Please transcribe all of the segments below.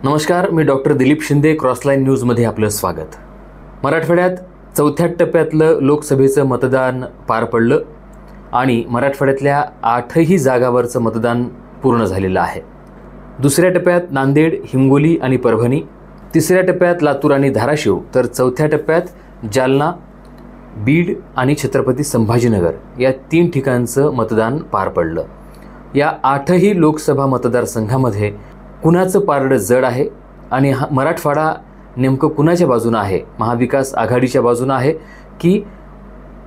नमस्कार, मी डॉक्टर दिलीप शिंदे. क्रॉसलाईन न्यूजमध्ये आपलं स्वागत. मराठवाड्यात चौथ्या टप्प्यातलं लोकसभेचं मतदान पार पडलं आणि मराठवाड्यातल्या 8ही जागावरचं मतदान पूर्ण झालेलं आहे. दुसऱ्या टप्प्यात नांदेड, हिंगोली आणि परभणी, तिसऱ्या टप्प्यात लातूर आणि धाराशिव, तर चौथ्या टप्प्यात जालना, बीड आणि छत्रपती संभाजीनगर या 3 ठिकाणचं मतदान पार पडलं. या 8ही लोकसभा मतदारसंघामध्ये कुणाचं पारडं जड आहे आणि मराठवाडा नेमकं कुणाच्या बाजूनं आहे, महाविकास आघाडीच्या बाजूनं आहे की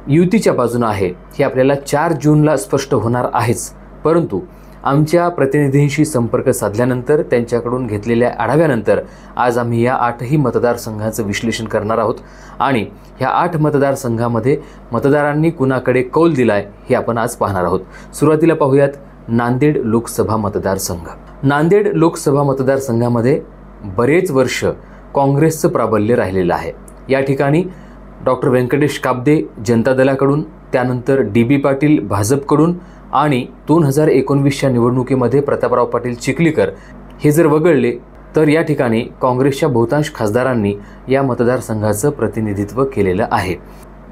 युतीच्या बाजूनं आहे, हे आपल्याला 4 जूनला स्पष्ट होणार आहेच. परंतु आमच्या प्रतिनिधींशी संपर्क साधल्यानंतर, त्यांच्याकडून घेतलेल्या आढाव्यानंतर आज आम्ही या 8ही मतदारसंघाचं विश्लेषण करणार आहोत आणि ह्या 8 मतदारसंघामध्ये मतदारांनी कुणाकडे कौल दिलाय हे आपण आज पाहणार आहोत. सुरुवातीला पाहूयात नांदेड लोकसभा मतदारसंघ. नांदेड लोकसभा मतदारसंघामध्ये बरेच वर्ष काँग्रेसचं प्राबल्य राहिलेलं आहे. या ठिकाणी डॉक्टर व्यंकटेश काब्दे जनता दलाकडून, त्यानंतर DB पाटील भाजपकडून आणि 2019च्या निवडणुकीमध्ये प्रतापराव पाटील चिखलीकर हे जर वगळले तर या ठिकाणी काँग्रेसच्या बहुतांश खासदारांनी या मतदारसंघाचं प्रतिनिधित्व केलेलं आहे.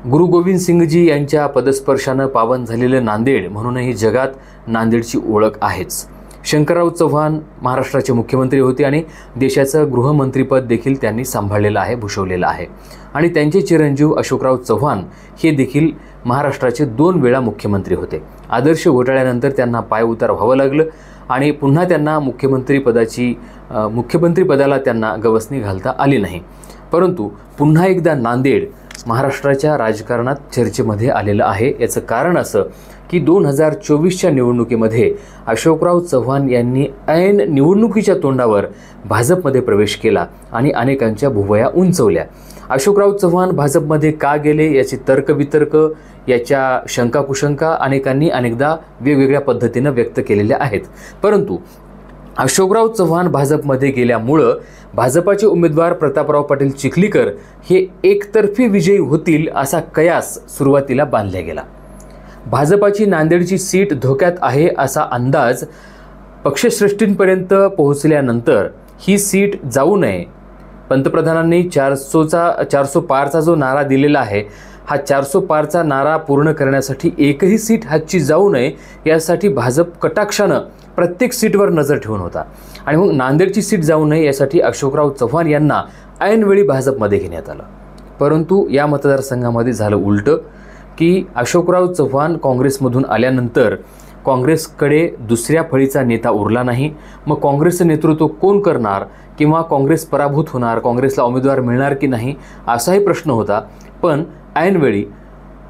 गुरु गोविंद सिंगजी यांच्या पदस्पर्शानं पावन झालेलं नांदेड म्हणूनही जगात नांदेडची ओळख आहेच. शंकरराव चव्हाण महाराष्ट्राचे मुख्यमंत्री होते आणि देशाचं गृहमंत्रीपद देखील त्यांनी सांभाळलेलं आहे, भूषवलेलं आहे. आणि त्यांचे चिरंजीव अशोकराव चव्हाण हे देखील महाराष्ट्राचे 2 वेळा मुख्यमंत्री होते. आदर्श घोटाळ्यानंतर त्यांना पायउतार व्हावं लागलं आणि पुन्हा त्यांना मुख्यमंत्रीपदाला त्यांना गवसणी घालता आली नाही. परंतु पुन्हा एकदा नांदेड महाराष्ट्राच्या राजकारणात चर्चेमध्ये आलेलं आहे. याचं कारण असं की 2024च्या निवडणुकीमध्ये अशोकराव चव्हाण यांनी ऐन निवडणुकीच्या तोंडावर भाजपमध्ये प्रवेश केला आणि अनेकांच्या भुवया उंचवल्या. अशोकराव चव्हाण भाजपमध्ये का गेले याचे तर्कवितर्क, याच्या शंका-कुशंका अनेकांनी अनेकदा वेगवेगळ्या पद्धतीनं व्यक्त केलेल्या आहेत. परंतु अशोकराव चव्हाण भाजपमध्ये गेल्यामुळं भाजपाचे उमेदवार प्रतापराव पाटील चिखलीकर हे एकतर्फी विजयी होतील असा कयास सुरुवातीला बांधला गेला. भाजपाची नांदेडची सीट धोक्यात आहे असा अंदाज पक्षश्रेष्ठींपर्यंत पोहोचल्यानंतर ही सीट जाऊ नये, पंतप्रधानांनी 400 पारचा जो नारा दिलेला आहे, हा 400 पारचा नारा पूर्ण करण्यासाठी एकही सीट हातची जाऊ नये यासाठी भाजप कटाक्षानं प्रत्येक सीटवर नजर ठेवून होता. आणि मग नांदेडची सीट जाऊ नये यासाठी अशोकराव चव्हाण यांना ऐनवेळी भाजपमध्ये घेण्यात आलं. परंतु या मतदारसंघामध्ये झालं उलटं की अशोकराव चव्हाण काँग्रेसमधून आल्यानंतर काँग्रेसकडे दुसऱ्या फळीचा नेता उरला नाही. मग काँग्रेसचं नेतृत्व कोण करणार किंवा काँग्रेस पराभूत होणार, काँग्रेसला उमेदवार मिळणार की नाही असाही प्रश्न होता. पण ऐनवेळी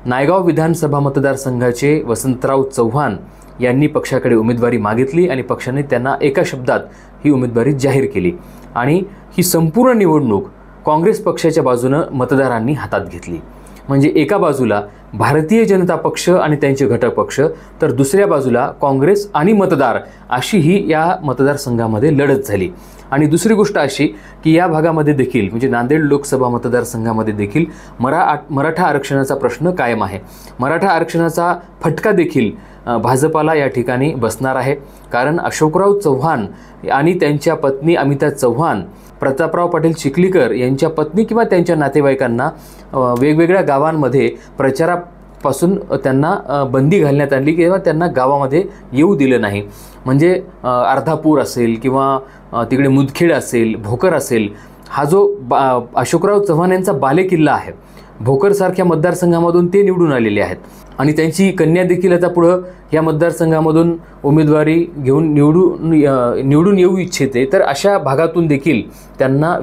नायगाव विधानसभा मतदारसंघाचे वसंतराव चव्हाण यांनी पक्षाकडे उमेदवारी मागितली आणि पक्षाने त्यांना एका शब्दात ही उमेदवारी जाहीर केली आणि ही संपूर्ण निवडणूक काँग्रेस पक्षाच्या बाजूनं मतदारांनी हातात घेतली. म्हणजे एका बाजूला भारतीय जनता पक्ष आणि त्यांचे घटक पक्ष, तर दुसऱ्या बाजूला काँग्रेस आणि मतदार अशी ही या मतदारसंघामध्ये लढत झाली. आणि दुसरी गोष्ट अशी की या भागामध्ये देखील म्हणजे नांदेड लोकसभा मतदारसंघामध्ये देखील मराठा आरक्षणाचा प्रश्न कायम आहे. मराठा आरक्षणाचा फटका देखील भाजपाला या ठिकाणी बसणार आहे. कारण अशोकराव चव्हाण आणि त्यांच्या पत्नी अमिता चव्हाण प्रतापराव पाटील चिखलीकर यांच्या पत्नी किंवा त्यांच्या नातेवाईकांना वेगवेगळ्या गावांमध्ये प्रचारापासून त्यांना बंदी घालण्यात आली किंवा त्यांना गावामध्ये येऊ दिलं नाही. म्हणजे अर्धापूर असेल किंवा तिकडे मुदखेड असेल, भोकर असेल, हा जो अशोकराव चव्हाण यांचा बालेकिल्ला आहे, भोकरसारख्या मतदारसंघामधून ते निवडून आलेले आहेत आणि त्यांची कन्या देखील आता पुढं या मतदारसंघामध्ये उमेदवारी घेऊन निवडून येऊ इच्छिते. तर अशा भागातून देखील त्यांना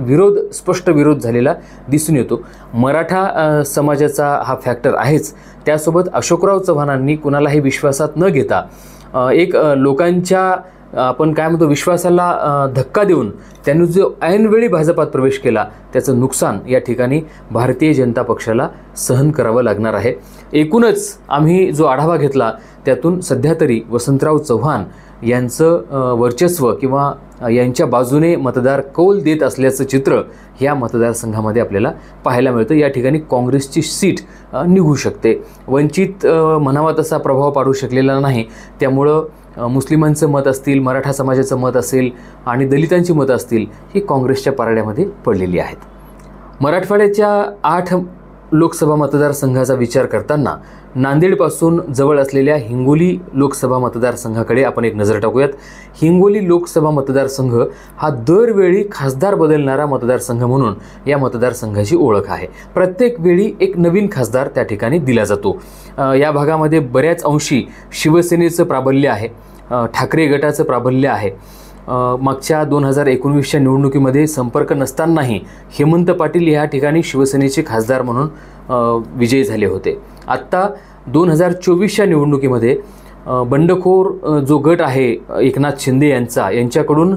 स्पष्ट विरोध झालेला दिसून येतो. मराठा समाजाचा हा फॅक्टर आहेच. त्यासोबत अशोकराव चव्हाणांनी कुणालाही विश्वासात न घेता एक लोकांच्या आपण काय म्हणतो विश्वासाला धक्का देऊन त्यांनी जो ऐनवेळी भाजपात प्रवेश केला त्याचं नुकसान या ठिकाणी भारतीय जनता पक्षाला सहन करावं लागणार आहे. एकूणच आम्ही जो आढावा घेतला त्यातून सध्या तरी वसंतराव चव्हाण यांचं वर्चस्व किंवा यांच्या बाजूने मतदार कौल देत असल्याचं चित्र या मतदारसंघामध्ये आपल्याला पाहायला मिळतं. या ठिकाणी काँग्रेसची सीट निघू शकते. वंचित म्हणावा तसा प्रभाव पाडू शकलेला नाही, त्यामुळं मुस्लिमांचं मत असतील, मराठा समाजाचं मत असेल आणि दलितांची मतं असतील ही काँग्रेसच्या पारड्यामध्ये पडलेली आहेत. मराठवाड्याच्या 8 लोकसभा मतदारसंघाचा विचार करताना नांदेडपासून जवळ असलेल्या हिंगोली लोकसभा मतदारसंघाकडे आपण एक नजर टाकूयात. हिंगोली लोकसभा मतदारसंघ हा दरवेळी खासदार बदलणारा मतदारसंघ म्हणून या मतदारसंघाची ओळख आहे. प्रत्येक वेळी एक नवीन खासदार त्या ठिकाणी दिला जातो. या भागामध्ये बऱ्याच अंशी शिवसेनेचं प्राबल्य आहे, ठाकरे गटाचं प्राबल्य आहे. मागच्या 2019च्या निवडणुकीमध्ये संपर्क नसतानाही हेमंत पाटील या ठिकाणी शिवसेनेचे खासदार म्हणून विजयी झाले होते. आत्ता 2024च्या निवडणुकीमध्ये बंडखोर जो गट आहे एकनाथ शिंदे यांच्याकडून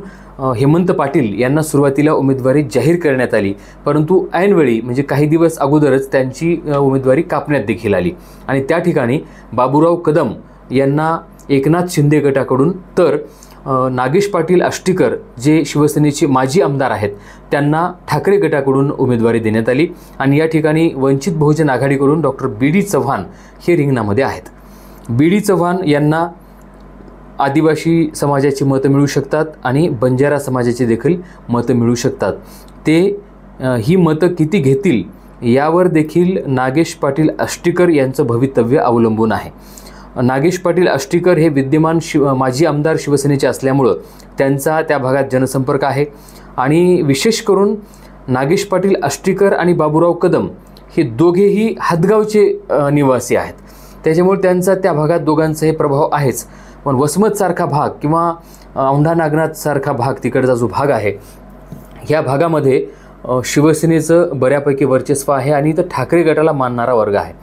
हेमंत पाटील यांना सुरुवातीला उमेदवारी जाहीर करण्यात आली, परंतु ऐनवेळी म्हणजे काही दिवस अगोदरच त्यांची उमेदवारी कापण्यात देखील आली आणि त्या ठिकाणी बाबूराव कदम यांना एकनाथ शिंदे गटाकडून तर नागेश पाटील आष्टीकर जे शिवसेनेचे माजी आमदार आहेत त्यांना ठाकरे गटाकडून उमेदवारी देण्यात आली आणि या ठिकाणी वंचित बहुजन आघाडीकडून डॉक्टर बी.डी. चव्हाण हे रिंगणामध्ये आहेत. बी.डी. चव्हाण यांना आदिवासी समाजाची मतं मिळू शकतात आणि बंजारा समाजाची देखील मतं मिळू शकतात. ते ही मतं किती घेतील यावर देखील नागेश पाटील आष्टीकर यांचं भवितव्य अवलंबून आहे. नागेश पाटील आष्टीकर हे विद्यमान माजी आमदार शिवसेनेचे असल्यामुळं त्यांचा त्या भागात जनसंपर्क आहे आणि विशेष करून नागेश पाटील आष्टीकर आणि बाबूराव कदम हे दोघेही हदगावचे निवासी आहेत, त्याच्यामुळे त्यांचा त्या भागात दोघांचाही प्रभाव आहेच. पण वसमतसारखा भाग किंवा औंढा नागनाथसारखा भाग, तिकडचा जो भाग आहे ह्या भागामध्ये शिवसेनेचं बऱ्यापैकी वर्चस्व आहे आणि इथं ठाकरे गटाला मानणारा वर्ग आहे.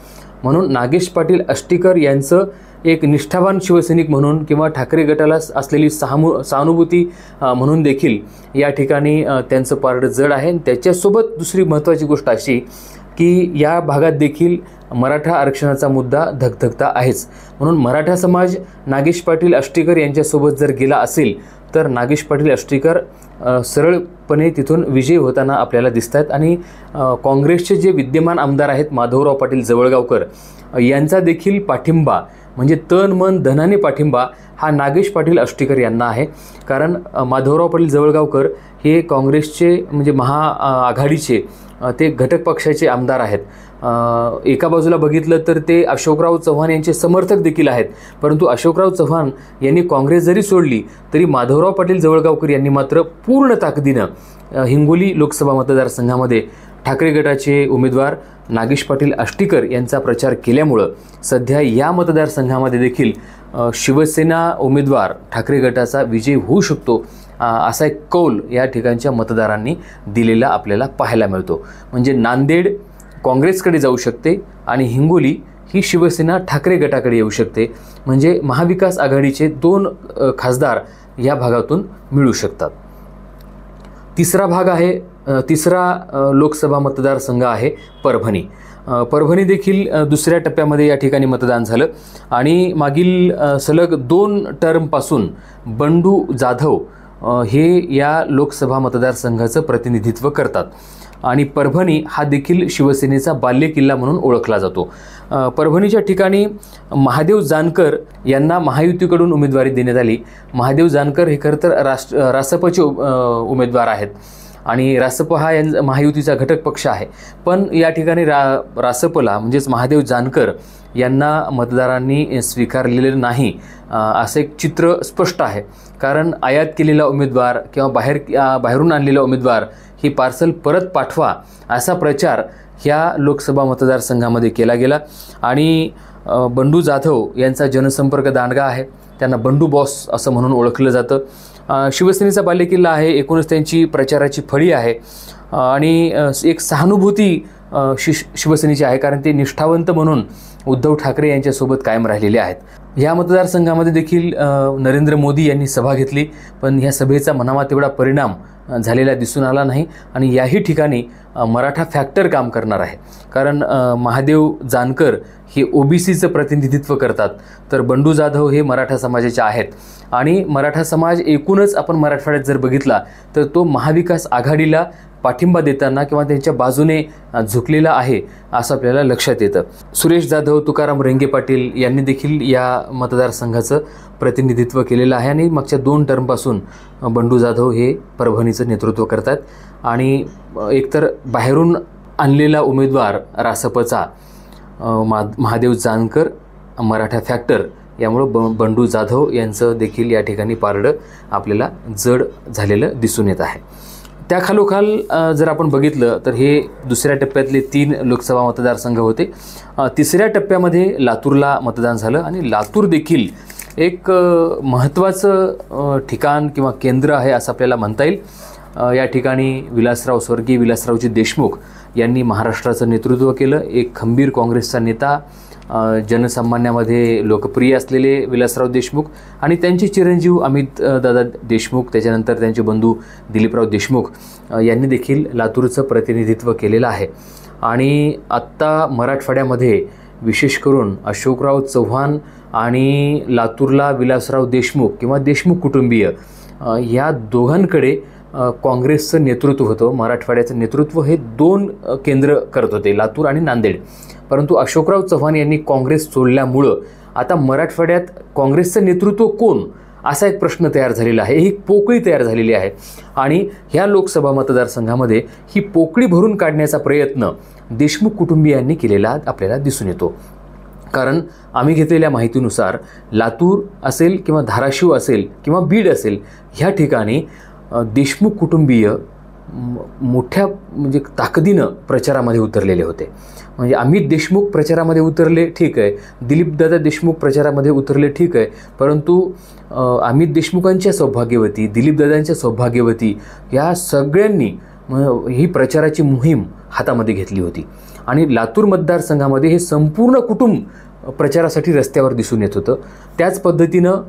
म्हणून नागेश पाटील आष्टीकर यांचं एक निष्ठावान शिवसैनिक म्हणून किंवा ठाकरे गटाला असलेली सहानुभूती म्हणून देखील या ठिकाणी त्यांचं पारडं जड आहे. त्याच्यासोबत दुसरी महत्त्वाची गोष्ट अशी की या भागात देखील मराठा आरक्षणाचा मुद्दा धगधगता आहेच. म्हणून मराठा समाज नागेश पाटील आष्टीकर यांच्यासोबत जर गेला असेल तर नागेश पाटील आष्टीकर सरळपणे तिथून विजयी होताना आपल्याला दिसत आहेत आणि काँग्रेसचे जे विद्यमान आमदार आहेत माधवराव पाटील जवळगावकर यांचा देखील पाठिंबा म्हणजे तन मन धनाने पाठिंबा हा नागेश पाटील आष्टीकर यांना आहे. कारण माधवराव पाटील जवळगावकर हे काँग्रेसचे म्हणजे महाआघाडीचे ते घटक पक्षाचे आमदार आहेत. एका बाजूला बघितलं तर ते अशोकराव चव्हाण यांचे समर्थक देखील आहेत, परंतु अशोकराव चव्हाण यांनी काँग्रेस जरी सोडली तरी माधवराव पाटील जवळगावकर यांनी मात्र पूर्ण ताकदीनं हिंगोली लोकसभा मतदारसंघामध्ये ठाकरे गटाचे उमेदवार नागेश पाटील आष्टीकर यांचा प्रचार केल्यामुळं सध्या या मतदारसंघामध्ये देखील शिवसेना उमेदवार ठाकरे गटाचा विजय होऊ शकतो असा एक कौल या ठिकाणच्या मतदारांनी दिलेला आपल्याला पाहायला मिळतो. म्हणजे नांदेड काँग्रेसकडे जाऊ शकते आणि हिंगोली ही शिवसेना ठाकरे गटाकडे येऊ शकते. म्हणजे महाविकास आघाडीचे 2 खासदार या भागातून मिळू शकतात. तिसरा लोकसभा मतदारसंघ आहे परभणी. परभणी देखील दुसऱ्या टप्प्यामध्ये या ठिकाणी मतदान झालं आणि मागील सलग 2 टर्मपासून बंडू जाधव हे या लोकसभा मतदारसंघाचं प्रतिनिधित्व करतात आणि परभणी हा देखील शिवसेनेचा बालेकिल्ला म्हणून ओळखला जातो. परभणीच्या ठिकाणी महादेव जानकर यांना महायुतीकडून उमेदवारी देण्यात आली. महादेव जानकर हे खरं तर रासपचे उमेदवार आहेत आणि रासप हा महायुतीचा घटक पक्ष आहे, पण या ठिकाणी रासपला म्हणजेच महादेव जानकर यांना मतदारांनी स्वीकारलेलं नाही असं एक चित्र स्पष्ट आहे. कारण आयात केलेला उमेदवार किंवा बाहेरून आणलेला उमेदवार ही पार्सल परत पाठवा असा प्रचार ह्या लोकसभा मतदारसंघामध्ये केला गेला आणि बंडू जाधव यांचा जनसंपर्क दांडगा आहे. त्यांना बंडू बॉस असं म्हणून ओळखलं जातं. शिवसेनेचा बालेकिल्ला आहे, एकूणच त्यांची प्रचाराची फळी आहे आणि एक सहानुभूती शिवसेनेचे आहे, कारण ते निष्ठावंत म्हणून उद्धव ठाकरे यांच्यासोबत कायम राहिलेले आहेत। या मतदारसंघामध्ये देखील नरेंद्र मोदी यांनी सभा घेतली, पण ह्या सभेचा म्हणावा तेवढा परिणाम झालेला दिसून आला नाही आणि याही ठिकाणी मराठा फॅक्टर काम करणार आहे, कारण महादेव जानकर हे ओबीसीचं प्रतिनिधित्व करतात, तर बंडू जाधव हे मराठा समाजाचे आहेत आणि मराठा समाज एकूणच आपण मराठवाड्यात जर बघितला तर तो महाविकास आघाडीला पाठिंबा देताना किंवा त्यांच्या बाजूने झुकलेला आहे असं आपल्याला लक्षात येतं। सुरेश जाधव, तुकाराम रेंगे पाटील यांनी देखील या मतदारसंघाचं प्रतिनिधित्व केलेलं आहे आणि मागच्या 2 टर्मपासून बंडू जाधव हे परभणीचं नेतृत्व करतात आणि एकतर बाहेरून आणलेला उमेदवार रासपचा महादेव जानकर मराठा फॅक्टर, यामुळं बंडू जाधव यांचं देखील या ठिकाणी पारडं आपल्याला जड झालेलं दिसून येत आहे। त्या खालोखाल जर आपण बघितलं तर हे दुसऱ्या टप्प्यातले 3 लोकसभा मतदारसंघ होते। तिसऱ्या टप्प्यामध्ये लातूरला मतदान झालं आणि लातूर देखील एक महत्त्वाचं ठिकाण किंवा केंद्र आहे असं आपल्याला म्हणता येईल। या ठिकाणी स्वर्गीय विलासरावजी देशमुख यांनी महाराष्ट्राचं नेतृत्व केलं। एक खंबीर काँग्रेसचा नेता, जनसामान्यामध्ये लोकप्रिय असलेले विलासराव देशमुख आणि त्यांचे चिरंजीव अमित दादा देशमुख, त्याच्यानंतर त्यांचे बंधू दिलीपराव देशमुख यांनी देखील लातूरचं प्रतिनिधित्व केलेलं आहे। आणि आत्ता मराठवाड्यामध्ये विशेष करून अशोकराव चव्हाण आणि लातूरला विलासराव देशमुख किंवा देशमुख कुटुंबीय या दोघांकडे काँग्रेसचं नेतृत्व होतं। मराठवाड्याचं नेतृत्व हे 2 केंद्र करत होते, लातूर आणि नांदेड, परंतु अशोकराव चव्हाण यांनी काँग्रेस सोडल्यामुळं आता मराठवाड्यात काँग्रेसचं नेतृत्व कोण असा एक प्रश्न तयार झालेला आहे, ही पोकळी तयार झालेली आहे आणि ह्या लोकसभा मतदारसंघामध्ये ही पोकळी भरून काढण्याचा प्रयत्न देशमुख कुटुंबियांनी केलेला आपल्याला दिसून येतो। कारण आम्ही घेतलेल्या माहितीनुसार लातूर असेल किंवा धाराशिव असेल किंवा बीड असेल, ह्या ठिकाणी देशमुख कुटुंबीय मोठ्या ताकदीनं प्रचारामध्ये उतरलेले होते। म्हणजे अमित देशमुख प्रचारामध्ये उतरले, ठीक आहे, दिलीपदादा देशमुख प्रचारामध्ये उतरले, ठीक आहे, परंतु अमित देशमुखांच्या सौभाग्यवती, दिलीपदादांच्या सौभाग्यवती या सगळ्यांनी ही प्रचाराची मोहीम हातामध्ये घेतली होती आणि लातूर मतदारसंघामध्ये हे संपूर्ण कुटुंब प्रचारासाठी रस्त्यावर दिसून येत होतं। त्याच पद्धतीनं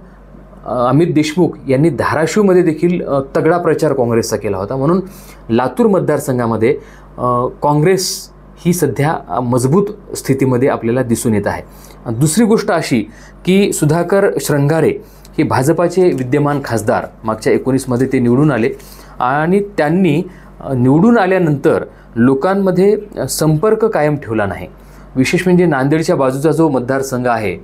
अमित देशमुख यांनी धाराशिवमध्ये देखील तगडा प्रचार काँग्रेसचा केला होता, म्हणून लातूर मतदारसंघामध्ये काँग्रेस ही सध्या मजबूत स्थितीमध्ये आपल्याला दिसून येत आहे। दुसरी गोष्ट अशी की सुधाकर श्रंगारे हे भाजपाचे विद्यमान खासदार, मागच्या 19मध्ये ते निवडून आले आणि त्यांनी निवडून आल्यानंतर लोकांमध्ये संपर्क कायम ठेवला नाही। विशेष म्हणजे नांदेडच्या बाजूचा जो मतदारसंघ आहे,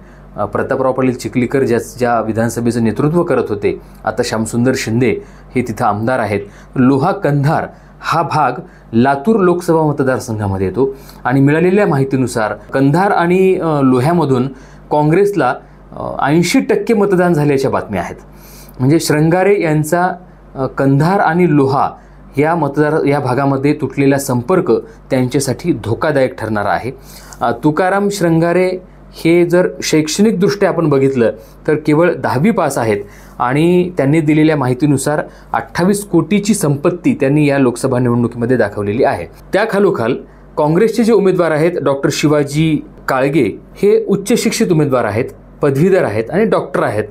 प्रतापराव पाटील चिखलीकर ज्या विधानसभेचं नेतृत्व करत होते, आता श्यामसुंदर शिंदे हे तिथं आमदार आहेत। लोहा कंधार हा भाग लातूर लोकसभा मतदारसंघामध्ये येतो आणि मिळालेल्या माहितीनुसार कंधार आणि लोह्यामधून काँग्रेसला 80% मतदान झाल्याच्या बातम्या आहेत। म्हणजे श्रंगारे यांचा कंधार आणि लोहा या भागामध्ये तुटलेला संपर्क त्यांच्यासाठी धोकादायक ठरणारा आहे। तुकाराम श्रंगारे हे जर शैक्षणिकदृष्ट्या आपण बघितलं तर केवळ 10वी पास आहेत आणि त्यांनी दिलेल्या माहितीनुसार 28 कोटीची संपत्ती त्यांनी या लोकसभा निवडणुकीमध्ये दाखवलेली आहे। त्या खालोखाल काँग्रेसचे जे उमेदवार आहेत, डॉक्टर शिवाजी काळगे हे उच्च शिक्षित उमेदवार आहेत, पदवीधर आहेत आणि डॉक्टर आहेत,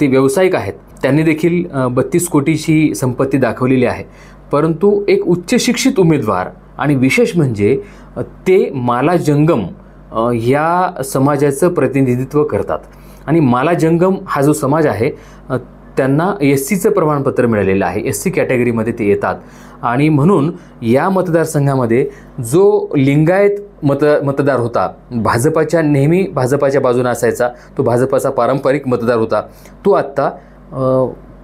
ते व्यावसायिक आहेत। त्यांनी देखील 32 कोटीची संपत्ती दाखवलेली आहे, परंतु एक उच्च शिक्षित उमेदवार आणि विशेष म्हणजे ते माला जंगम या समाजाचं प्रतिनिधित्व करतात आणि माला जंगम हा जो समाज आहे त्यांना SCचं प्रमाणपत्र मिळालेलं आहे, SC कॅटेगरीमध्ये ते येतात आणि म्हणून या मतदारसंघामध्ये जो लिंगायत मतदार होता, नेहमी भाजपाच्या बाजूने असायचा, तो भाजपाचा पारंपरिक मतदार होता, तो आत्ता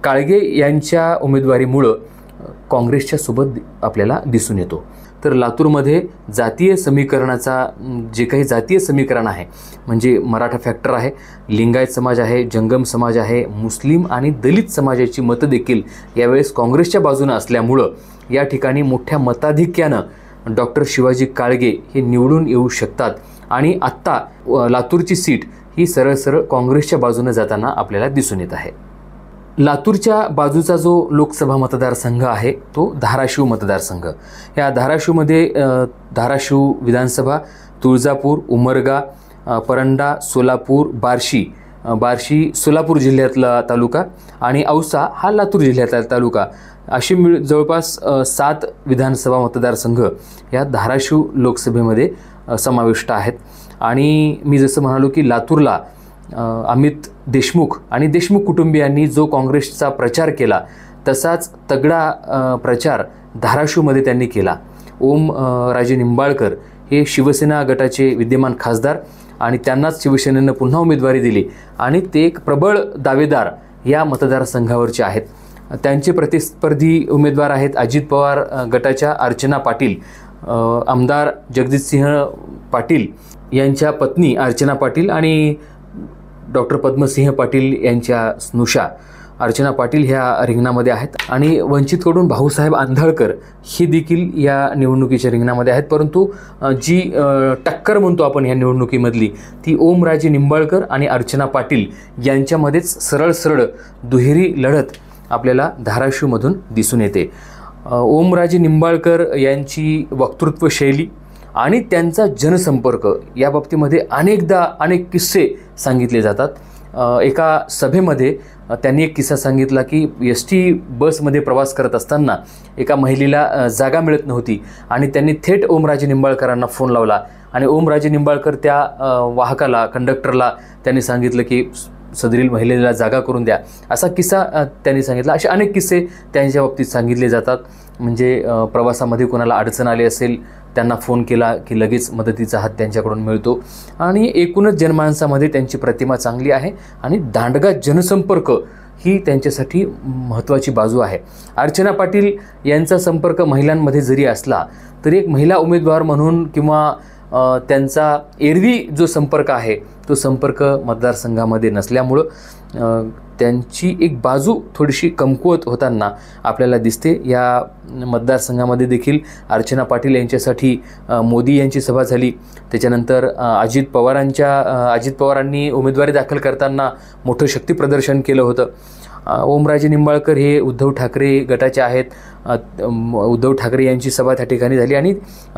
काळगे यांच्या उमेदवारीमुळं काँग्रेसच्या सोबत आपल्याला दिसून येतो। तर लातूरमध्ये जातीय समीकरणाचा जे काही जातीय समीकरण आहे, म्हणजे मराठा फॅक्टर आहे, लिंगायत समाज आहे, जंगम समाज आहे, मुस्लिम आणि दलित समाजाची मतं देखील यावेळेस काँग्रेसच्या बाजूने असल्यामुळं या ठिकाणी मोठ्या मताधिक्यानं डॉक्टर शिवाजी काळगे हे निवडून येऊ शकतात आणि आत्ता लातूरची सीट ही सरळ सरळ काँग्रेसच्या बाजूने जाताना आपल्याला दिसून येत आहे। लातूरच्या बाजूचा जो लोकसभा मतदारसंघ आहे तो धाराशिव मतदारसंघ. या धाराशिवमध्ये धाराशिव विधानसभा, तुळजापूर, उमरगा, परंडा, सोलापूर, बार्शी सोलापूर जिल्ह्यातला तालुका आणि औसा हा लातूर जिल्ह्यातला तालुका अशी जवळपास 7 विधानसभा मतदारसंघ या धाराशिव लोकसभेमध्ये समाविष्ट आहेत. आणि मी जसं म्हणालो की लातूरला अमित देशमुख आणि देशमुख कुटुंबियांनी जो काँग्रेसचा प्रचार केला तसाच तगडा प्रचार धाराशिवमध्ये त्यांनी केला. ओम राजे निंबाळकर हे शिवसेना गटाचे विद्यमान खासदार आणि त्यांनाच शिवसेनेनं पुन्हा उमेदवारी दिली आणि ते एक प्रबळ दावेदार या मतदारसंघावरचे आहेत. त्यांचे प्रतिस्पर्धी उमेदवार आहेत अजित पवार गटाच्या अर्चना पाटील, आमदार जगजितसिंह पाटील यांच्या पत्नी अर्चना पाटील आणि डॉक्टर पद्मसिंह पाटील यांच्या स्नुषा अर्चना पाटील ह्या रिंगणामध्ये आहेत. आणि वंचितकडून भाऊसाहेब आंधळकर हे देखील या निवडणुकीच्या रिंगणामध्ये आहेत. परंतु जी टक्कर म्हणतो आपण ह्या निवडणुकीमधली ती ओमराजे निंबाळकर आणि अर्चना पाटील यांच्यामध्येच सरळ दुहेरी लढत आपल्याला धाराशिवमधून दिसून येते. ओमराजे निंबाळकर यांची वक्तृत्व शैली आणि त्यांचा जनसंपर्क या बाबतीमध्ये अनेक किस्से सांगितले जातात. एका सभेमध्ये त्यांनी एक किस्सा सांगितला की ST बसमध्ये प्रवास करत असताना एका महिलेला जागा मिळत नव्हती आणि त्यांनी थेट ओमराजे निंबाळकरांना फोन लावला आणि ओमराजे निंबाळकर त्या वाहकाला कंडक्टरला त्यांनी सांगितलं की सदरील महिलेला जागा करून द्या, असा किस्सा त्यांनी सांगितला. असे अनेक किस्से त्यांच्या बाबतीत सांगितले जातात. म्हणजे प्रवासामध्ये कोणाला अडचण आली असेल त्यांना फोन केला की लगेच मदतीचा हात त्यांच्याकडून मिळतो. आणि एकूणच जनमानसामध्ये त्यांची प्रतिमा चांगली आहे आणि दांडगा जनसंपर्क ही त्यांच्यासाठी महत्त्वाची बाजू आहे. अर्चना पाटील यांचा संपर्क महिलांमध्ये जरी असला तरी एक महिला उमेदवार म्हणून किंवा त्यांचा एरवी जो संपर्क आहे तो संपर्क मतदारसंघामध्ये नसल्यामुळं त्यांची एक बाजू थोडीशी कमकुवत होताना आपल्याला दिसते. या मतदारसंघामध्ये देखील अर्चना पाटील यांच्यासाठी मोदी यांची सभा झाली. त्याच्यानंतर अजित पवारांनी उमेदवारी दाखल करताना मोठं शक्तीप्रदर्शन केलं होतं. ओमराजे निंबाळकर हे उद्धव ठाकरे गटाचे आहेत. उद्धव ठाकरे यांची सभा त्या ठिकाणी झाली आणि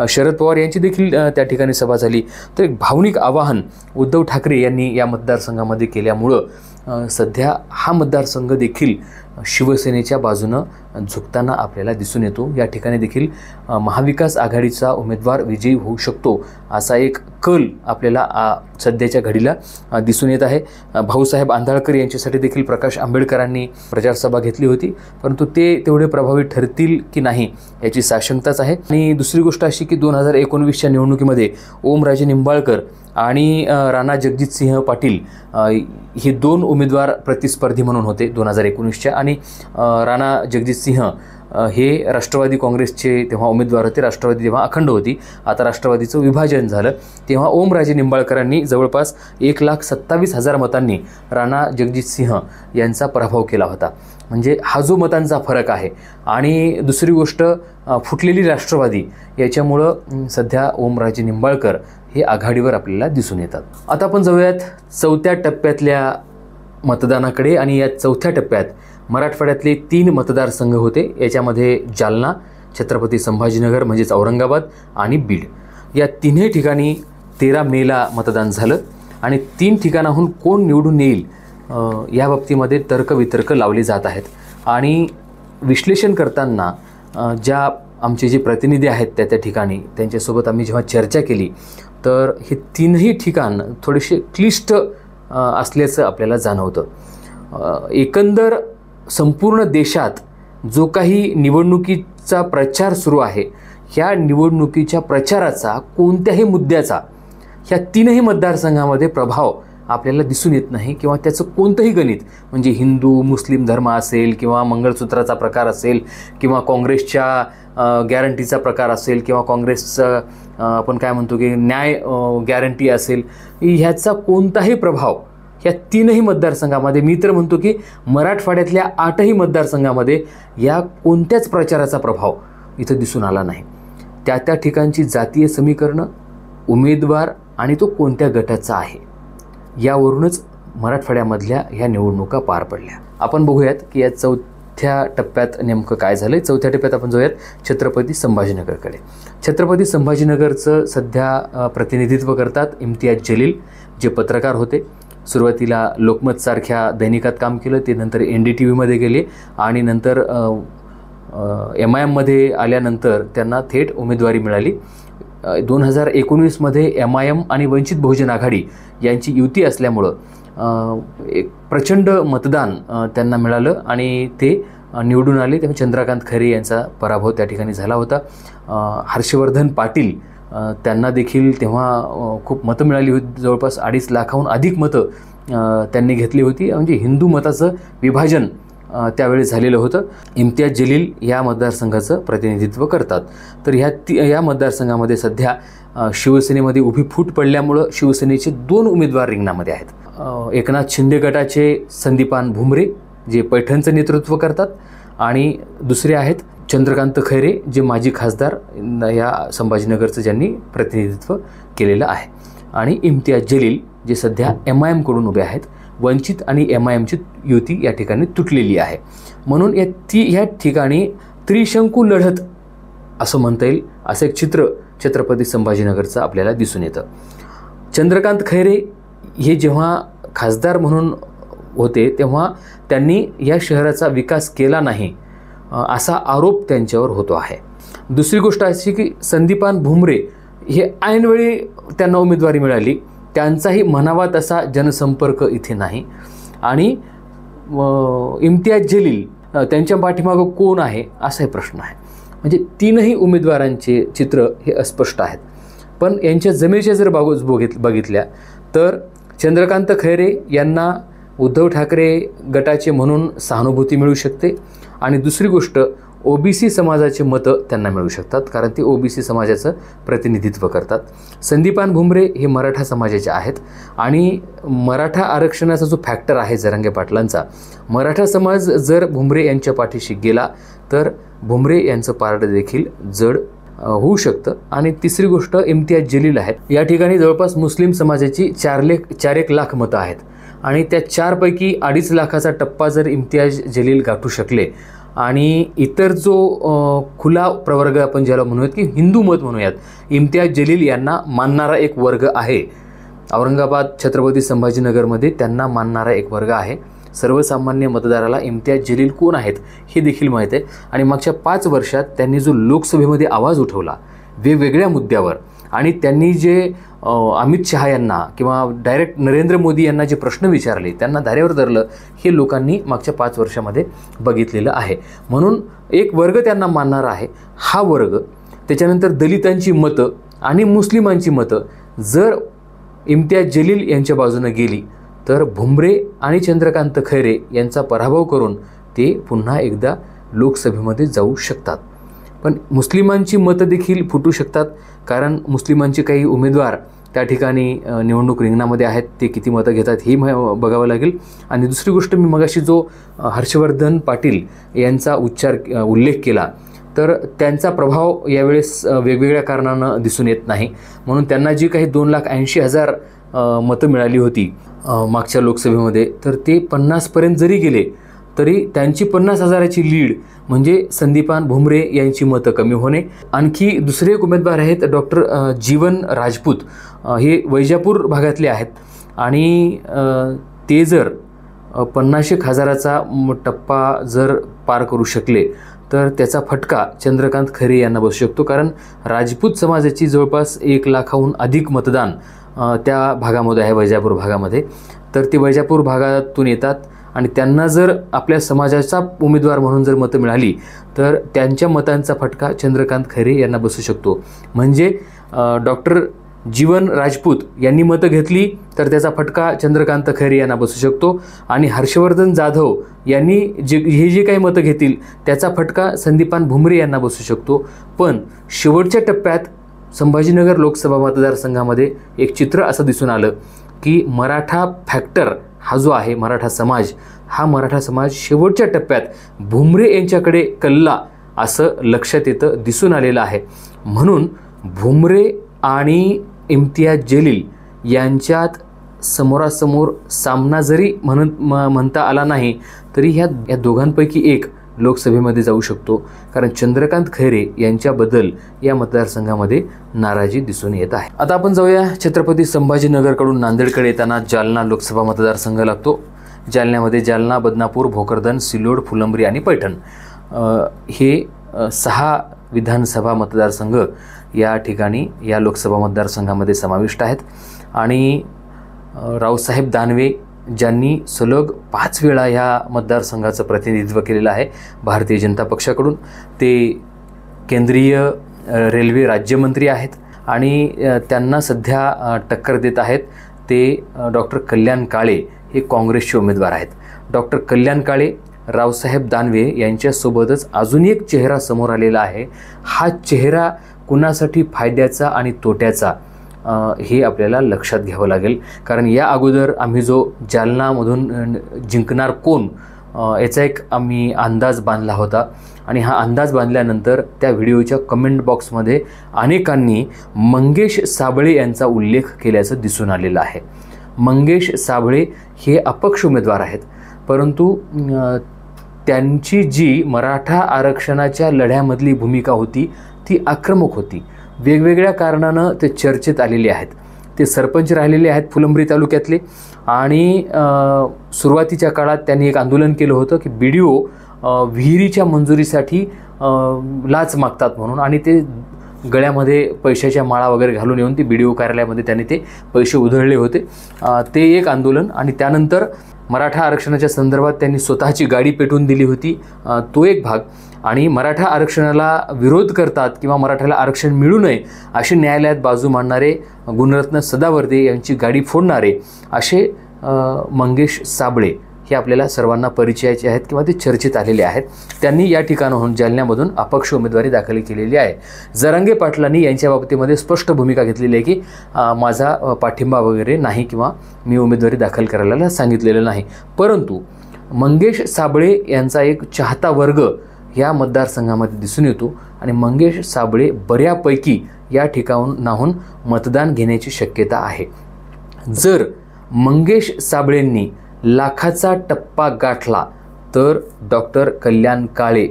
शरद पवार यांची देखील त्या ठिकाणी सभा झाली. तर एक भावनिक आवाहन उद्धव ठाकरे यांनी या मतदारसंघामध्ये केल्यामुळं सध्या हा मतदारसंघ देखील शिवसेनेच्या बाजूनं झुकताना आपल्याला दिसून येतो. या ठिकाणी देखील महाविकास आघाडीचा उमेदवार विजयी होऊ शकतो असा एक कल आपल्याला सध्याच्या घडीला दिसून येत आहे. भाऊसाहेब आंधळकर यांच्यासाठी देखील प्रकाश आंबेडकरांनी प्रचारसभा घेतली होती, परंतु ते तेवढे प्रभावी ठरतील की नाही याची साशंकताच आहे. आणि दुसरी गोष्ट अशी की 2019च्या निवडणुकीमध्ये ओमराजे निंबाळकर आणि राणा जगजितसिंह पाटील हे 2 उमेदवार प्रतिस्पर्धी म्हणून होते 2019च्या. आणि राणा जगजितसिंह हे राष्ट्रवादी काँग्रेसचे तेव्हा उमेदवार होते. राष्ट्रवादी तेव्हा अखंड होती, आता राष्ट्रवादीचं विभाजन झालं. तेव्हा ओमराजे निंबाळकरांनी जवळपास 1,27,000 मतांनी राणा जगजितसिंह यांचा पराभव केला होता. म्हणजे हा जो मतांचा फरक आहे. आणि दुसरी गोष्ट फुटलेली राष्ट्रवादी याच्यामुळं सध्या ओमराजे निंबाळकर हे आघाडीवर आपल्याला दिसून येतात. आता आपण जाऊयात 4थ्या टप्प्यातल्या मतदानाकडे. आणि या 4थ्या टप्प्यात मराठवाड्यातले 3 मतदारसंघ होते. याच्यामध्ये जालना, छत्रपती संभाजीनगर म्हणजेच औरंगाबाद आणि बीड या तिन्ही ठिकाणी 13 मेला मतदान झालं. आणि 3 ठिकाणाहून कोण निवडून येईल या बाबतीमध्ये तर्कवितर्क लावले जात आहेत. आणि विश्लेषण करताना ज्या आमचे जे प्रतिनिधी आहेत त्या ठिकाणी त्यांच्यासोबत आम्ही जेव्हा चर्चा केली तर हे 3ही ठिकाण थोडेसे क्लिष्ट असल्याचं आपल्याला जाणवतं. एकंदर संपूर्ण देशात जो काही निवडणुकीचा प्रचार सुरू आहे ह्या निवडणुकीच्या प्रचाराचा कोणत्याही मुद्द्याचा ह्या 3ही मतदारसंघामध्ये प्रभाव आपल्याला दिसून येत नाही किंवा त्याचं कोणतंही गणित म्हणजे हिंदू मुस्लिम धर्म असेल किंवा मंगळसूत्राचा प्रकार असेल किंवा काँग्रेसच्या गॅरंटीचा प्रकार असेल किंवा काँग्रेसचं आपण काय म्हणतो की न्याय गॅरंटी असेल, ह्याचा कोणताही प्रभाव ह्या 3ही मतदारसंघामध्ये, मी तर म्हणतो की मराठवाड्यातल्या 8ही मतदारसंघामध्ये या कोणत्याच प्रचाराचा प्रभाव इथं दिसून आला नाही. त्या ठिकाणची जातीय समीकरणं, उमेदवार आणि तो कोणत्या गटाचा आहे यावरूनच मराठवाड्यामधल्या ह्या निवडणुका पार पडल्या. आपण बघूयात की या चौथ्या टप्प्यात नेमकं काय झालं. चौथ्या टप्प्यात आपण जाऊयात छत्रपती संभाजीनगरकडे. छत्रपती संभाजीनगरचं सध्या प्रतिनिधित्व करतात इम्तियाज जलील, जे पत्रकार होते. सुरुवातीला लोकमतसारख्या दैनिकात काम केलं, ते नंतर NDTVमध्ये गेले आणि नंतर MIMमध्ये आल्यानंतर त्यांना थेट उमेदवारी मिळाली. 2019मध्ये MIM आणि वंचित बहुजन आघाडी यांची युती असल्यामुळं एक प्रचंड मतदान त्यांना मिळालं आणि ते निवडून आले. तेव्हा चंद्रकांत खैरे यांचा पराभव त्या ठिकाणी झाला होता. हर्षवर्धन पाटील त्यांना देखील तेव्हा खूप मतं मिळाली होती. जवळपास 2.5 लाखाहून अधिक मतं त्यांनी घेतली होती. म्हणजे हिंदू मताचं विभाजन त्यावेळी झालेलं होतं. इम्तियाज जलील या मतदारसंघाचं प्रतिनिधित्व करतात. तर या मतदारसंघामध्ये सध्या शिवसेनेमध्ये उभी फूट पडल्यामुळं शिवसेनेचे 2 उमेदवार रिंगणामध्ये आहेत. एकनाथ शिंदे गटाचे संदीपान भुमरे, जे पैठणचं नेतृत्व करतात, आणि दुसरे आहेत चंद्रकांत खैरे, जे माजी खासदार या संभाजीनगरचं ज्यांनी प्रतिनिधित्व केलेलं आहे, आणि इम्तियाज जलील, जे सध्या MIM कडून उभे आहेत. वंचित आणि MIMची युती या ठिकाणी तुटलेली आहे. म्हणून या ठिकाणी त्रिशंकू लढत असं म्हणता येईल, असं एक चित्र छत्रपती संभाजीनगरचं आपल्याला दिसून येतं. चंद्रकांत खैरे हे जेव्हा खासदार म्हणून होते तेव्हा त्यांनी या शहराचा विकास केला नाही असा आरोप त्यांच्यावर होतो आहे. दुसरी गोष्ट अशी की संदीपान भुमरे हे ऐनवेळी त्यांना उमेदवारी मिळाली. त्यांचाही म्हणावा तसा जनसंपर्क इथे नाही. आणि इम्तियाज जलील त्यांच्या पाठीमागं कोण आहे असाही प्रश्न आहे. म्हणजे 3ही उमेदवारांचे चित्र हे अस्पष्ट आहेत. पण यांच्या जमिनीच्या जर बघितल्या तर चंद्रकांत खैरे यांना उद्धव ठाकरे गटाचे म्हणून सहानुभूती मिळू शकते. आणि दुसरी गोष्ट, OBC समाजाचे मतं त्यांना मिळू शकतात, कारण ते OBC समाजाचं प्रतिनिधित्व करतात. संदीपान भुमरे हे मराठा समाजाचे आहेत आणि मराठा आरक्षणाचा जो फॅक्टर आहे जरांगे पाटलांचा, मराठा समाज जर भुमरे यांच्या पाठीशी गेला तर भुमरे यांचं पारडं देखील जड होऊ शकतं. आणि तिसरी गोष्ट, इम्तियाज जलील आहेत. या ठिकाणी जवळपास मुस्लिम समाजाची 4 लाख मतं आहेत आणि त्या 4 पैकी 2.5 लाखाचा टप्पा जर इम्तियाज जलील गाठू शकले आणि इतर जो खुला प्रवर्ग आपण ज्याला म्हणूयात की हिंदू मत म्हणूयात, इम्तियाज जलील यांना मानणारा एक वर्ग आहे. औरंगाबाद छत्रपती संभाजीनगरमध्ये त्यांना मानणारा एक वर्ग आहे. सर्वसामान्य मतदाराला इम्तियाज जलील कोण आहेत हे देखील माहीत आहे. आणि मागच्या 5 वर्षात त्यांनी जो लोकसभेमध्ये आवाज उठवला वेगवेगळ्या मुद्द्यावर, आणि त्यांनी जे अमित शहा यांना किंवा डायरेक्ट नरेंद्र मोदी यांना जे प्रश्न विचारले, त्यांना धारेवर धरलं, हे लोकांनी मागच्या 5 वर्षामध्ये बघितलेलं आहे. म्हणून एक वर्ग त्यांना मानणारा आहे. हा वर्ग, त्याच्यानंतर दलितांची मतं आणि मुस्लिमांची मतं जर इम्तियाज जलील यांच्या बाजूने गेली तर भुमरे आणि चंद्रकांत खैरे यांचा पराभव करून ते पुन्हा एकदा लोकसभेमध्ये जाऊ शकतात. पण मुस्लिमांची मतं देखील फुटू शकतात, कारण मुस्लिमांचे काही उमेदवार त्या ठिकाणी निवडणूक रिंगणामध्ये आहेत. ते किती मतं घेतात हे बघावं लागेल. आणि दुसरी गोष्ट, मी मगाशी जो हर्षवर्धन पाटील यांचा उल्लेख केला, तर त्यांचा प्रभाव यावेळेस वेगवेगळ्या कारणानं दिसून येत नाही. म्हणून त्यांना जी काही 2,80,000 मतं मिळाली होती मागच्या लोकसभेमध्ये, तर ते 50पर्यंत जरी गेले तरी त्यांची 50,000ची लीड म्हणजे संदीपान भुमरे यांची मतं कमी होणे. आणखी दुसरे एक उमेदवार आहेत डॉक्टर जीवन राजपूत, हे वैजापूर भागातले आहेत आणि ते जर 50,000चा टप्पा जर पार करू शकले तर त्याचा फटका चंद्रकांत खैरे यांना बसू शकतो. कारण राजपूत समाजाची जवळपास 1 लाखाहून अधिक मतदान त्या भागामध्ये आहे, वैजापूर भागामध्ये. तर ते वैजापूर भागातून येतात आणि त्यांना जर आपल्या समाजाचा उमेदवार म्हणून जर मतं मिळाली तर त्यांच्या मतांचा फटका चंद्रकांत खैरे यांना बसू शकतो. म्हणजे डॉक्टर जीवन राजपूत यांनी मतं घेतली तर त्याचा फटका चंद्रकांत खैरे यांना बसू शकतो आणि हर्षवर्धन जाधव यांनी जे काही मतं घेतील त्याचा फटका संदीपान भुमरे यांना बसू शकतो. पण शेवटच्या टप्प्यात संभाजीनगर लोकसभा मतदारसंघामध्ये एक चित्र असं दिसून आलं की मराठा फॅक्टर हा जो आहे, मराठा समाज शेवटच्या टप्प्यात भुमरे यांच्याकडे कल्ला असं लक्षात येतं, दिसून आलेलं आहे. म्हणून भुमरे आणि इम्तियाज जलील यांच्यात समोरासमोर सामना जरी म्हणता आला नाही तरी ह्या दोघांपैकी एक लोकसभेमध्ये जाऊ शकतो, कारण चंद्रकांत खैरे यांच्याबद्दल या मतदारसंघामध्ये नाराजी दिसून येत आहे. आता आपण जाऊया छत्रपती संभाजीनगरकडून नांदेडकडे येताना जालना लोकसभा मतदारसंघ लागतो. जालन्यामध्ये जालना, बदनापूर, भोकरदन, सिल्लोड, फुलंब्री आणि पैठण हे 6 विधानसभा मतदारसंघ या ठिकाणी या लोकसभा मतदारसंघामध्ये समाविष्ट आहेत. आणि रावसाहेब दानवे ज्यांनी सलग 5 वेळा ह्या मतदारसंघाचं प्रतिनिधित्व केलेलं आहे भारतीय जनता पक्षाकडून, ते केंद्रीय रेल्वे राज्यमंत्री आहेत आणि त्यांना सध्या टक्कर देत आहेत ते डॉक्टर कल्याण काळे हे काँग्रेसचे उमेदवार आहेत. डॉक्टर कल्याण काळे, रावसाहेब दानवे यांच्यासोबतच अजून एक चेहरा समोर आलेला आहे. हा चेहरा कुणासाठी फायद्याचा आणि तोट्याचा हे आपल्याला लक्षात घ्यावं लागेल, कारण या अगोदर आम्ही जो जालनामधून जिंकणार कोण याचा एक आम्ही अंदाज बांधला होता आणि हा अंदाज बांधल्यानंतर त्या व्हिडिओच्या कमेंट बॉक्समध्ये अनेकांनी मंगेश साबळे यांचा उल्लेख केल्याचं दिसून आलेलं आहे. मंगेश साबळे हे अपक्ष उमेदवार आहेत, परंतु त्यांची जी मराठा आरक्षणाच्या लढ्यामधली भूमिका होती ती आक्रमक होती. वेगवेगळ्या कारणानं ते चर्चेत आलेले आहेत. ते सरपंच राहिलेले आहेत फुलंब्री तालुक्यातले आणि सुरुवातीच्या काळात त्यांनी एक आंदोलन केलं होतं की BDO विहिरीच्या मंजुरीसाठी लाच मागतात म्हणून, आणि ते गळ्यामध्ये पैशाच्या माळा वगैरे घालून येऊन ते BDO कार्यालयामध्ये त्यांनी ते पैसे उधळले होते. ते एक आंदोलन, आणि त्यानंतर मराठा आरक्षणाच्या संदर्भात त्यांनी स्वतःची गाडी पेटवून दिली होती, तो एक भाग. आणि मराठा आरक्षणाला विरोध करतात किंवा मराठ्याला आरक्षण मिळू नये असे न्यायालयात बाजू मांडणारे गुणरत्न सदावर्ते यांची गाडी फोडणारे असे मंगेश साबळे हे आपल्याला सर्वांना परिचयाचे आहेत किंवा ते चर्चेत आलेले आहेत. त्यांनी या ठिकाणाहून जालन्यामधून अपक्ष उमेदवारी दाखल केलेली आहे. जरांगे पाटलांनी यांच्या बाबतीमध्ये स्पष्ट भूमिका घेतलेली आहे की माझा पाठिंबा वगैरे नाही किंवा मी उमेदवारी दाखल करायला सांगितलेलं नाही. परंतु मंगेश साबळे यांचा एक चाहता वर्ग या मतदारसंघामध्ये दिसून येतो आणि मंगेश साबळे बऱ्यापैकी या ठिकाणाहून मतदान घेण्याची शक्यता आहे. जर मंगेश साबळेंनी लाखाचा टप्पा गाठला तर डॉक्टर कल्याण काळे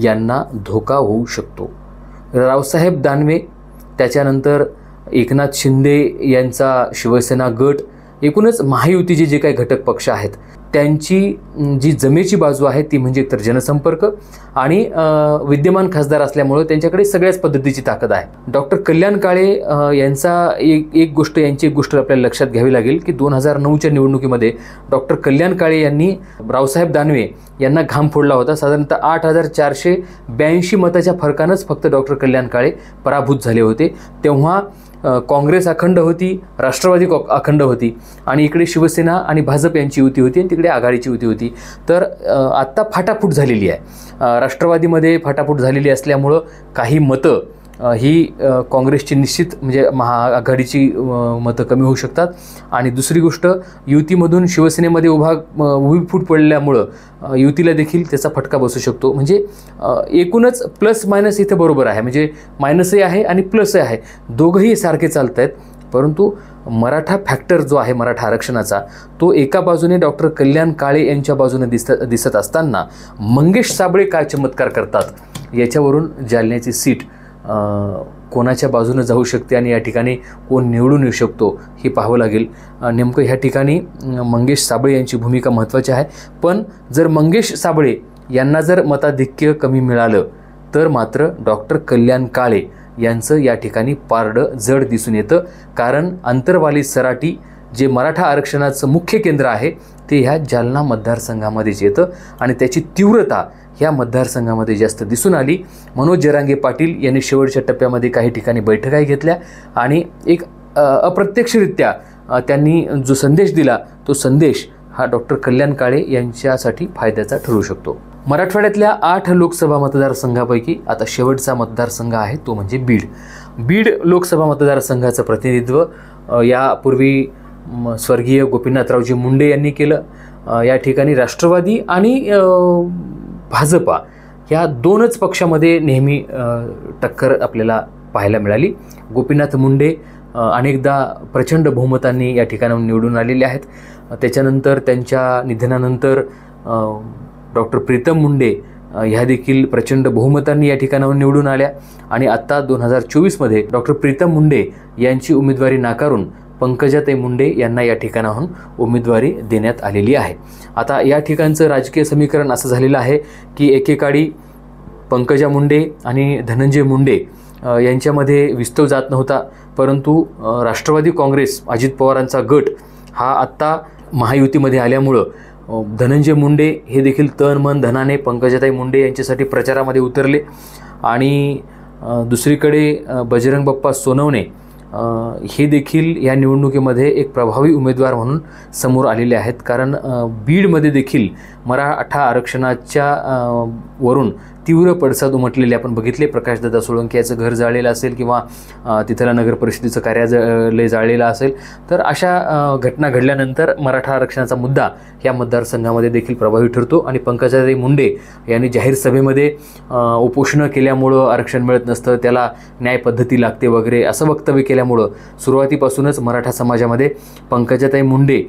यांना धोका होऊ शकतो. रावसाहेब दानवे, त्याच्यानंतर एकनाथ शिंदे यांचा शिवसेना गट, एकूणच महायुतीचे जे काही घटक पक्ष आहेत त्यांची जी जमेची बाजू आहे ती म्हणजे एकतर जनसंपर्क आणि विद्यमान खासदार असल्यामुळे त्यांच्याकडे सगळ्याच पद्धतीची ताकद आहे. डॉक्टर कल्याण काळे यांचा एक गोष्ट आपल्याला लक्षात घ्यावी लागेल की 2009च्या निवडणुकीमध्ये डॉक्टर कल्याण काळे यांनी रावसाहेब दानवे यांना घाम फोडला होता. साधारणतः 8,482 मताच्या फरकानंच फक्त डॉक्टर कल्याण काळे पराभूत झाले होते. तेव्हा काँग्रेस अखंड होती, राष्ट्रवादी अखंड होती आणि इकडे शिवसेना आणि भाजप यांची युती होती आणि तिकडे आघाडीची युती होती. तर आत्ता फाटाफूट झालेली आहे. राष्ट्रवादीमध्ये फाटाफूट झालेली असल्यामुळं काही मतं ही काँग्रेसची निश्चित म्हणजे महाआघाडीची मतं कमी होऊ शकतात. आणि दुसरी गोष्ट, युतीमधून शिवसेनेमध्ये उभी फूट पडल्यामुळं युतीला देखील त्याचा फटका बसू शकतो. म्हणजे एकूणच प्लस मायनस इथे बरोबर आहे, म्हणजे मायनसही आहे आणि प्लसही आहे, दोघंही सारखे चालत आहेत. परंतु मराठा फॅक्टर जो आहे मराठा आरक्षणाचा तो एका बाजूने डॉक्टर कल्याण काळे यांच्या बाजूने दिसत असताना मंगेश साबळे काय चमत्कार करतात याच्यावरून जालन्याची सीट कोणाच्या बाजूनं जाऊ शकते आणि या ठिकाणी कोण निवडून येऊ शकतो हे पाहावं लागेल. नेमकं ह्या ठिकाणी मंगेश साबळे यांची भूमिका महत्त्वाची आहे. पण जर मंगेश साबळे यांना जर मताधिक्य कमी मिळालं तर मात्र डॉक्टर कल्याण काळे यांचं या ठिकाणी पारडं जड दिसून येतं. कारण अंतरवाली सराटी जे मराठा आरक्षणाचं मुख्य केंद्र आहे ते ह्या जालना मतदारसंघामध्येच येतं आणि त्याची तीव्रता ह्या मतदारसंघामध्ये जास्त दिसून आली. मनोज जरांगे पाटील यांनी शेवटच्या टप्प्यामध्ये काही ठिकाणी बैठकाही घेतल्या आणि एक अप्रत्यक्षरित्या त्यांनी जो संदेश दिला तो संदेश हा डॉक्टर कल्याण काळे यांच्यासाठी फायद्याचा ठरू शकतो. मराठवाड्यातल्या 8 लोकसभा मतदारसंघापैकी आता शेवटचा मतदारसंघ आहे तो म्हणजे बीड लोकसभा मतदारसंघाचं प्रतिनिधित्व यापूर्वी स्वर्गीय गोपीनाथरावजी मुंडे यांनी केलं. या ठिकाणी राष्ट्रवादी आणि भाजपा या दोनच पक्षामध्ये नेहमी टक्कर आपल्याला पाहायला मिळाली. गोपीनाथ मुंडे अनेकदा प्रचंड बहुमतांनी या ठिकाणाहून निवडून आलेले आहेत. त्याच्यानंतर त्यांच्या निधनानंतर डॉक्टर प्रीतम मुंडे ह्या देखील प्रचंड बहुमतांनी या ठिकाणाहून निवडून आल्या आणि आत्ता 2024मध्ये डॉक्टर प्रीतम मुंडे यांची उमेदवारी नाकारून पंकजाताई मुंडे यांना या ठिकाणाहून उमेदवारी देण्यात आलेली आहे. आता या ठिकाणचं राजकीय समीकरण असं झालेलं आहे की एकेकाळी पंकजा मुंडे आणि धनंजय मुंडे यांच्यामध्ये विस्तव जात नव्हता, परंतु राष्ट्रवादी काँग्रेस अजित पवारांचा गट हा आत्ता महायुतीमध्ये आल्यामुळं धनंजय मुंडे हे देखील तन मन धनाने पंकजाताई मुंडे यांच्यासाठी प्रचारामध्ये उतरले आणि दुसरीकडे बजरंग बाप्पा सोनवणे हे देखील या निवडणुकीमध्ये एक प्रभावी उमेदवार म्हणून समोर आलेले आहेत. कारण बीडमध्ये देखील मराठा आरक्षणाच्या वरून तीव्र पडसाद उमटलेले आपण बघितले. प्रकाशदादा सोळंके याचं घर जाळलेलं असेल किंवा तिथला नगर परिषदेचं कार्यालय जाळलेलं असेल, तर अशा घटना घडल्यानंतर मराठा आरक्षणाचा मुद्दा या मतदारसंघामध्ये देखील प्रभावी ठरतो आणि पंकजाताई मुंडे यांनी जाहीर सभेमध्ये उपोषणं केल्यामुळं आरक्षण मिळत नसतं, त्याला न्याय पद्धती लागते वगैरे असं वक्तव्य केल्यामुळं सुरुवातीपासूनच मराठा समाजामध्ये पंकजाताई मुंडे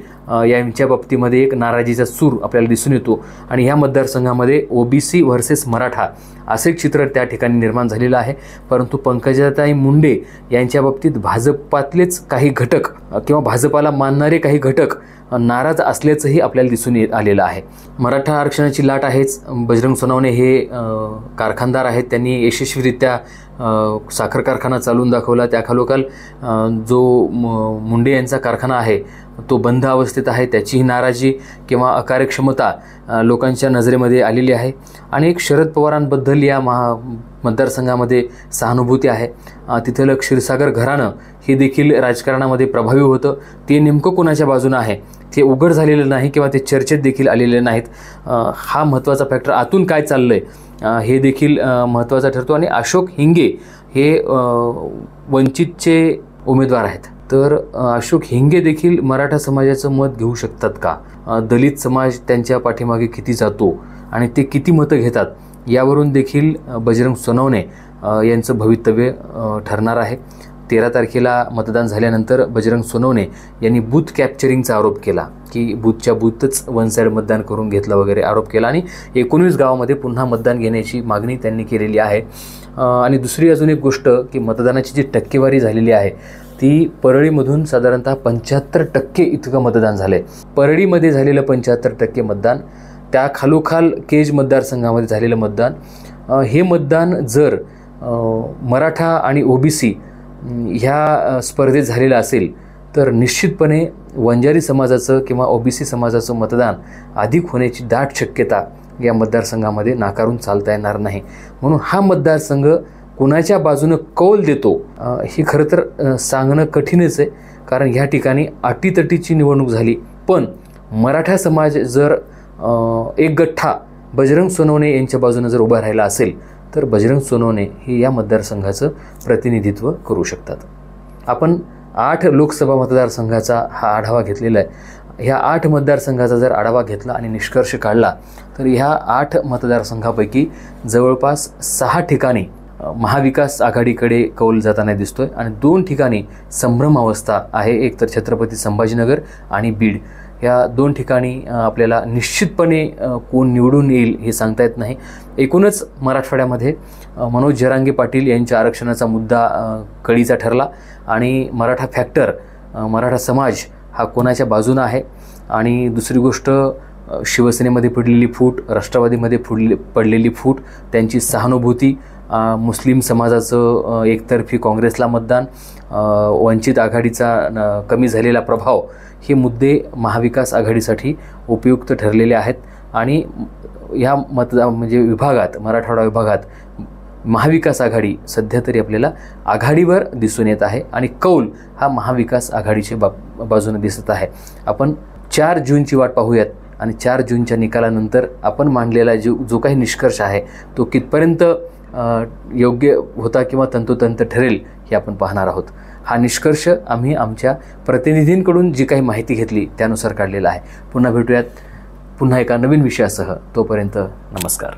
यांच्या बाबतीमध्ये एक नाराजीचा सूर आपल्याला दिसून येतो आणि ह्या मतदारसंघामध्ये ओबीसी व्हर्सेस मराठा असे चित्र त्या ठिकाणी निर्माण झालेलं आहे. परंतु पंकजाताई मुंडे यांच्या बाबतीत भाजपातलेच काही घटक किंवा भाजपाला मानणारे काही घटक नाराज असल्याचंही आपल्याला दिसून आलेलं आहे. मराठा आरक्षणाची लाट आहेच. बजरंग सोनवणे हे कारखानदार आहेत, त्यांनी यशस्वीरित्या साखर कारखाना चालवून दाखवला. त्याखालोखाल जो मुंडे यांचा कारखाना आहे तो बंद अवस्थेत आहे, त्याचीही नाराजी किंवा अकार्यक्षमता लोकांच्या नजरेमध्ये आलेली आहे. आणि एक शरद पवारांबद्दल या मतदारसंघामध्ये सहानुभूती आहे. तिथलं क्षीरसागर घराणं हे देखील राजकारणामध्ये प्रभावी होतं. ते नेमकं कोणाच्या बाजूनं आहे ते उघड झालेलं नाही किंवा ते चर्चेत देखील आलेले नाहीत. हा महत्त्वाचा फॅक्टर. आतून काय चाललं आहे हे देखील महत्त्वाचा ठरतो. आणि अशोक हिंगे हे वंचितचे उमेदवार आहेत, तर अशोक हिंगे देखील मराठा समाजाचं मत घेऊ शकतात का? दलित समाज त्यांच्या पाठीमागे किती जातो आणि ते किती मतं घेतात यावरून देखील बजरंग सोनवणे यांचं भवितव्य ठरणार आहे. 13 तारखेला मतदान झाल्यानंतर बजरंग सोनवणे यांनी बूथ कॅप्चरिंगचा आरोप केला की बूथच्या बूथच वन साईड मतदान करून घेतलं वगैरे आरोप केला आणि 19 गावामध्ये पुन्हा मतदान घेण्याची मागणी त्यांनी केलेली आहे. आणि दुसरी अजून एक गोष्ट की मतदानाची जी टक्केवारी झालेली आहे ती परळीमधून साधारणतः 75% इतकं मतदान झालं आहे. परळीमध्ये झालेलं 75% मतदान, त्या खालोखाल केज मतदारसंघामध्ये झालेलं मतदान, हे मतदान जर मराठा आणि ओबीसी ह्या स्पर्धेत झालेलं असेल तर निश्चितपणे वंजारी समाजाचं किंवा ओबीसी समाजाचं मतदान अधिक होण्याची दाट शक्यता या मतदारसंघामध्ये नाकारून चालता येणार नाही. म्हणून हा मतदारसंघ कुणाच्या बाजूनं कौल देतो हे खरं तर सांगणं कठीणच आहे. कारण ह्या ठिकाणी अटीतटीची निवडणूक झाली, पण मराठा समाज जर एक गठ्ठा बजरंग सोनवणे यांच्या बाजूनं जर उभा राहिला असेल तर बजरंग सोनवणे हे या मतदारसंघाचं प्रतिनिधित्व करू शकतात. आपण 8 लोकसभा मतदारसंघाचा हा आढावा घेतलेला आहे. ह्या 8 मतदारसंघाचा जर आढावा घेतला आणि निष्कर्ष काढला तर ह्या 8 मतदारसंघापैकी जवळपास 6 ठिकाणी महाविकास आघाडीकडे कौल जाताना दिसतोय आणि 2 ठिकाणी संभ्रम अवस्था आहे. एक तर छत्रपती संभाजीनगर आणि बीड. या 2 ठिकाणी आपल्याला निश्चितपणे कोण निवडून येईल हे सांगता येत नाही. एकूणच मराठवाड्यामध्ये मनोज जरांगे पाटील यांच्या आरक्षणाचा मुद्दा कळीचा ठरला आणि मराठा फॅक्टर, मराठा समाज हा कोणाच्या बाजूनं आहे. आणि दुसरी गोष्ट, शिवसेनेमध्ये पडलेली फूट, राष्ट्रवादीमध्ये पडलेली फूट, त्यांची सहानुभूती, मुस्लिम समाजाचं एकतर्फी काँग्रेसला मतदान, वंचित आघाडीचा कमी झालेला प्रभाव, हे मुद्दे महाविकास आघाडीसाठी उपयुक्त ठरलेले आहेत. आणि ह्या म्हणजे विभागात, मराठवाडा विभागात महाविकास आघाडी सध्या तरी आपल्याला आघाडीवर दिसून येत आहे आणि कौल हा महाविकास आघाडीच्या बाजूने दिसत आहे. आपण 4 जूनची वाट पाहूयात आणि 4 जूनच्या निकालानंतर आपण मांडलेला जो काही निष्कर्ष आहे तो कितपर्यंत योग्य होता किंवा तंतोतंत ठरेल हे आपण पाहणार आहोत. हा निष्कर्ष आम्ही आमच्या प्रतिनिधींकडून जी काही माहिती घेतली त्यानुसार काढलेला आहे. पुन्हा भेटूयात पुन्हा एका नवीन विषयासह. तोपर्यंत नमस्कार.